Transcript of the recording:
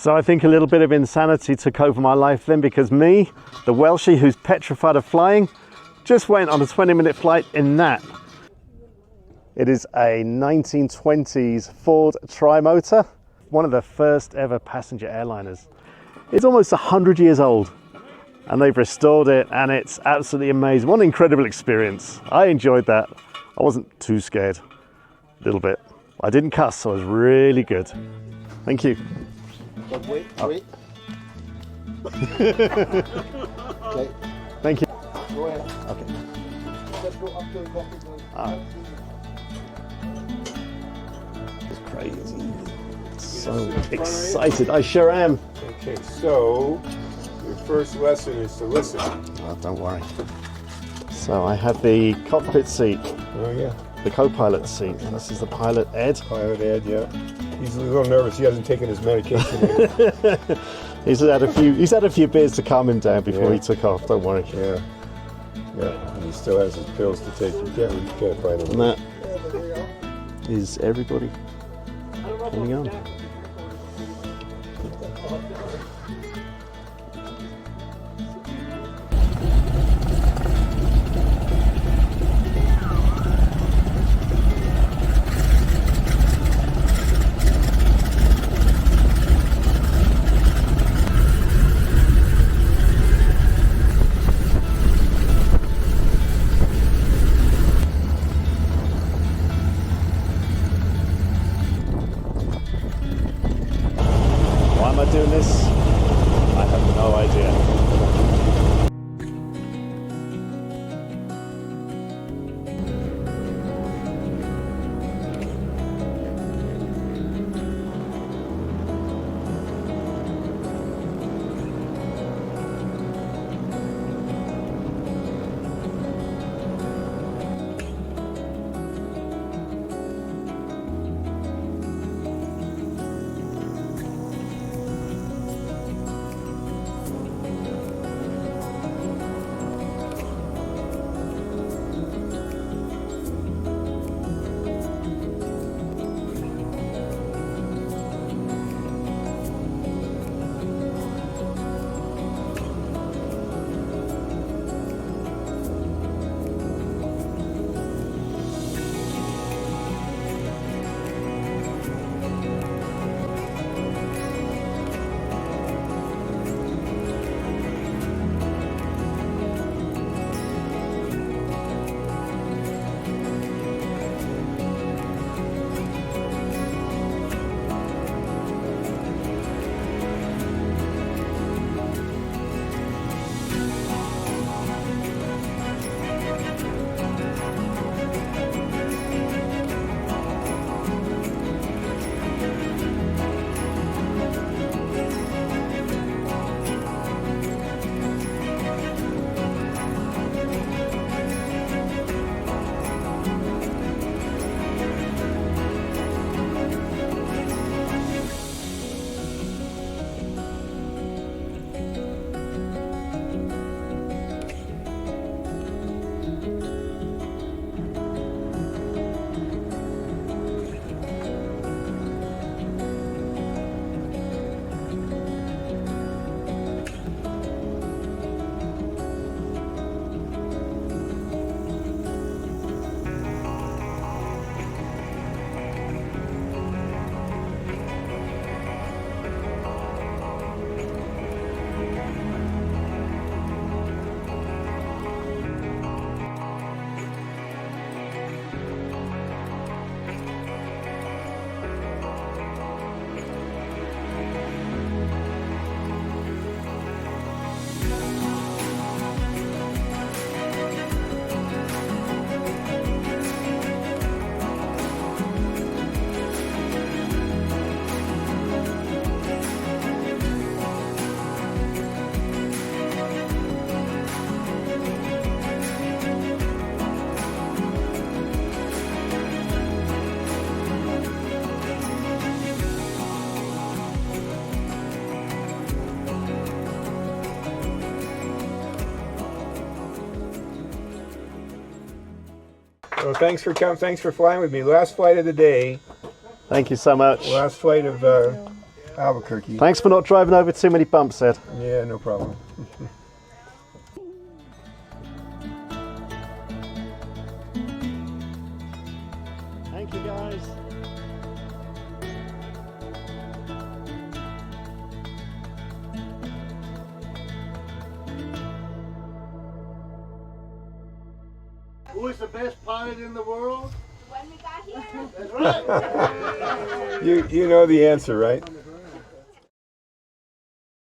So I think a little bit of insanity took over my life then, because me, the Welshie who's petrified of flying, just went on a 20-minute flight in that. It is a 1920s Ford Trimotor, one of the first ever passenger airliners. It's almost 100 years old and they've restored it, and it's absolutely amazing. What an incredible experience. I enjoyed that. I wasn't too scared, a little bit. I didn't cuss, so it was really good. Thank you. But wait. Okay. Thank you. Go ahead. Okay. Let's go up to the bucket. It's crazy. So excited. I sure am. Okay, so your first lesson is to listen. Oh, don't worry. So I have the cockpit seat, Oh yeah, the co-pilot seat, and this is the pilot, Ed. pilot Ed. Yeah, he's a little nervous. He hasn't taken his medication yet. He's had a few beers to calm him down before Yeah. he took off. Don't worry. Yeah, yeah. And he still has his pills to take. You can't find him. And that is everybody coming on. Why am I doing this? I have no idea. Well, thanks for flying with me. Last flight of the day. Thank you so much. Last flight of Albuquerque. Thanks for not driving over too many bumps, Ed. Yeah, no problem. Thank you, guys. Who is the best pilot in the world? When we got here, That's right. You know the answer, right?